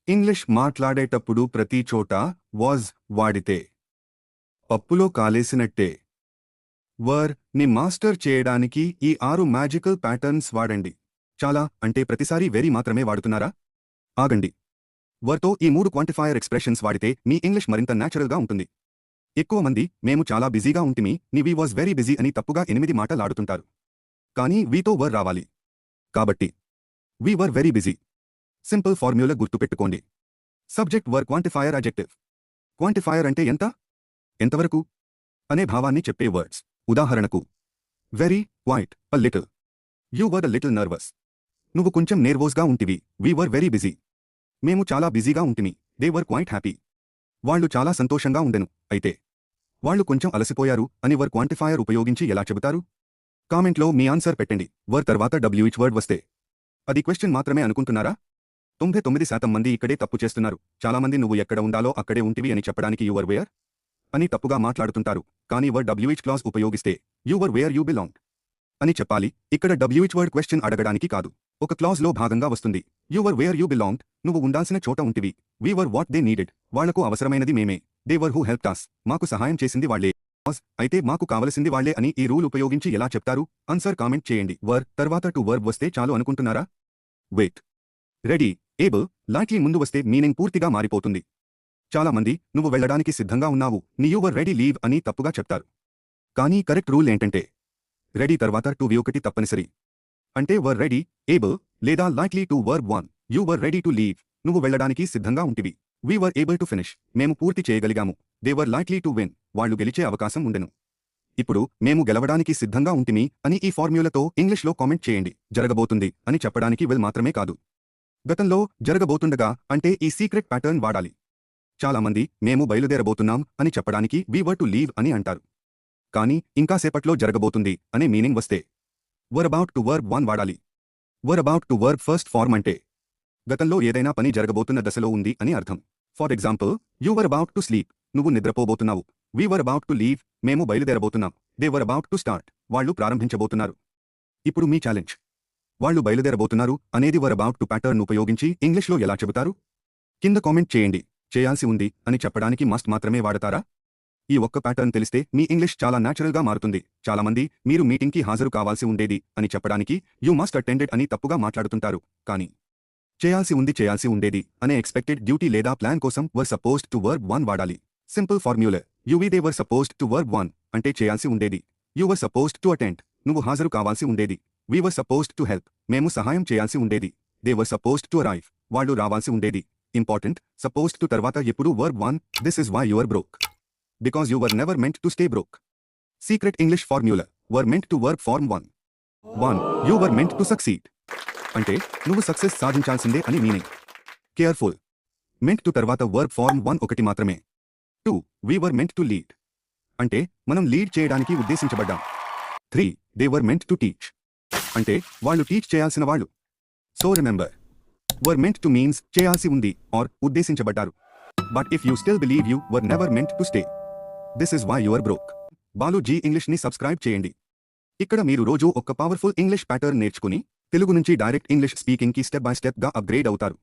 English మాట్లాడేటప్పుడు ప్రతి చోట వాజ్ వాడితే పప్పులో కాలేసినట్టే. వర్ ని మాస్టర్ చేయడానికి ఈ 6 మ్యాజికల్ ప్యాటర్న్స్ వాడండి. చాలా అంటే ప్రతిసారి వెరీ మాత్రమే వాడుతున్నారా? ఆగండి. వర్తో ఈ 3 క్వాంటిఫైయర్ ఎక్స్ప్రెషన్స్ వాడితే మీ ఇంగ్లీష్ మరింత న్యాచురల్గా ఉంటుంది. ఎక్కువ మంది మేము చాలా బిజీగా ఉంటిమి, నీ వీ వాజ్ వెరీ బిజీ అని తప్పుగా 8 మాటలాడుతుంటారు. కానీ వీతో వర్ రావాలి. కాబట్టి we were very busy. Simple formula గుర్తుపెట్టుకోండి. Subject were quantifier adjective. Quantifier అంటే ఎంత, ఎంతవరకు అనే భావాన్ని చెప్పే వర్డ్స్. ఉదాహరణకు very, quite, a little. You were a little nervous. నువ్వు కొంచెం నేర్వోస్గా ఉంటివి, వీ వర్ వెరీ బిజీ. మేము చాలా బిజీగా ఉంటిమి, దే వర్ క్వైట్ హ్యాపీ. వాళ్ళు చాలా సంతోషంగా ఉండెను, అయితే వాళ్ళు కొంచెం అలసిపోయారు అని వర్ క్వాంటిఫైయర్ ఉపయోగించి ఎలా చెబుతారు? కామెంట్లో మీ ఆన్సర్ పెట్టండి. వర్ తర్వాత డబ్ల్యూహెచ్ వర్డ్ వస్తే అది క్వశ్చన్ మాత్రమే అనుకుంటున్నారా? 99% మంది ఇక్కడే తప్పు చేస్తున్నారు. చాలామంది నువ్వు ఎక్కడ ఉండాలో అక్కడే ఉంటివి అని చెప్పడానికి యు వర్ వేర్ అని తప్పుగా మాట్లాడుతుంటారు. కానీ వర్ డబ్ల్యూహెచ్ క్లాజ్ ఉపయోగిస్తే you were where you belong అని చెప్పాలి. ఇక్కడ డబ్ల్యూహెచ్ వర్డ్ క్వశ్చన్ అడగడానికి కాదు, ఒక క్లాజ్లో భాగంగా వస్తుంది. You were where you belong. నువ్వు ఉండాల్సిన చోట ఉంటివి. We were what they needed. వాళ్లకు అవసరమైనది మేమే. They were who helped us. మాకు సహాయం చేసింది వాళ్లే. అయితే మాకు కావలసింది వాళ్లే అని ఈ రూల్ ఉపయోగించి ఎలా చెప్తారు? ఆన్సర్ కామెంట్ చేయండి. వర్ తర్వాత టు వర్బ్ వస్తే చాలు అనుకుంటున్నారా? వెయిట్, రెడీ, ఏబుల్, లైక్లీ ముందు వస్తే మీనింగ్ పూర్తిగా మారిపోతుంది. చాలామంది నువ్వు వెళ్లడానికి సిద్ధంగా ఉన్నావు, నీ యు వర్ రెడీ లీవ్ అని తప్పుగా చెప్తారు. కానీ కరెక్ట్ రూల్ ఏంటంటే రెడీ తర్వాత టు వి ఒకటి తప్పనిసరి. అంటే వర్ రెడీ, ఏబుల్ లేదా likely to verb 1. You were ready to leave. నువ్వు వెళ్లడానికి సిద్ధంగా ఉంటివి. We were able to finish. మేము పూర్తి చేయగలిగాము. They were likely to win. వాళ్ళు గెలిచే అవకాశం ఉండెను. ఇప్పుడు మేము గెలవడానికి సిద్ధంగా ఉంటిమి అని ఈ ఫార్మ్యులాతో ఇంగ్లీష్లో కామెంట్ చేయండి. జరగబోతుంది అని చెప్పడానికి విల్ మాత్రమే కాదు, గతంలో జరగబోతుండగా అంటే ఈ సీక్రెట్ ప్యాటర్న్ వాడాలి. చాలామంది మేము బయలుదేరబోతున్నాం అని చెప్పడానికి వీ వర్ టు లీవ్ అని అంటారు. కానీ ఇంకాసేపట్లో జరగబోతుంది అనే మీనింగ్ వస్తే వర్ అబౌట్ టు వర్బ్ 1 వాడాలి. Were about to verb first form అంటే గతంలో ఏదైనా పని జరగబోతున్న దశలో ఉంది అని అర్థం. For example, you were about to sleep. నువ్వు నిద్రపోబోతున్నావు. We were about to leave. మేము బయలుదేరబోతున్నాం. They were about to start. వాళ్ళు ప్రారంభించబోతున్నారు. ఇప్పుడు మీ ఛాలెంజ్. వాళ్ళు బయలుదేరబోతున్నారు అనేది వర్ అబౌట్ టు ప్యాటర్న్ ఉపయోగించి ఇంగ్లీష్లో ఎలా చెబుతారు? కింద కామెంట్ చేయండి. చేయాల్సి ఉంది అని చెప్పడానికి మస్ట్ మాత్రమే వాడతారా? ఈ ఒక్క ప్యాటర్న్ తెలిస్తే మీ ఇంగ్లీష్ చాలా న్యాచురల్గా మారుతుంది. చాలామంది మీరు మీటింగ్కి హాజరు కావాల్సి ఉండేది అని చెప్పడానికి యూ మస్ట్ అటెండెడ్ అని తప్పుగా మాట్లాడుతుంటారు. కానీ చేయాల్సి ఉండేది అనే ఎక్స్పెక్టెడ్ డ్యూటీ లేదా ప్లాన్ కోసం వర్ సపోజ్డ్ టు వర్బ్ 1 వాడాలి. Simple formula. They were supposed to verb 1 అంటే చేయాల్సి ఉండేది. You were supposed to attend. నువ్వు హాజరు కావాల్సి ఉండేది. We were supposed to help. మేము సహాయం చేయాల్సి ఉండేది. They were supposed to arrive. వాళ్ళు రావాల్సి ఉండేది. ఇంపార్టెంట్, సపోజ్డ్ టు తర్వాత ఎప్పుడు verb 1. This is why you are broke. Because you were never meant to stay broke. Secret English formula. Were meant to verb form 1. You were meant to succeed అంటే నువ్వు success సాధించాల్సిందే అని meaning. Careful. Meant to తర్వాత verb form 1 ఒకటి మాత్రమే. 2. We were meant to lead అంటే మనం lead చేయడానికి ఉద్దేశించబడ్డాం. 3. They were meant to teach అంటే వాళ్ళు టీచ్ చేయాల్సిన వాళ్ళు. So remember, were meant to means చేయాల్సి ఉంది ఆర్ ఉద్దేశించబడ్డారు. But if you still believe you were never meant to stay, this is why you are broke. Balu G ఇంగ్లీష్ని subscribe చేయండి. ఇక్కడ మీరు రోజు ఒక పవర్ఫుల్ ఇంగ్లీష్ ప్యాటర్న్ నేర్చుకుని తెలుగు నుంచి డైరెక్ట్ ఇంగ్లీష్ స్పీకింగ్కి స్టెప్ బై స్టెప్గా అప్గ్రేడ్ అవుతారు.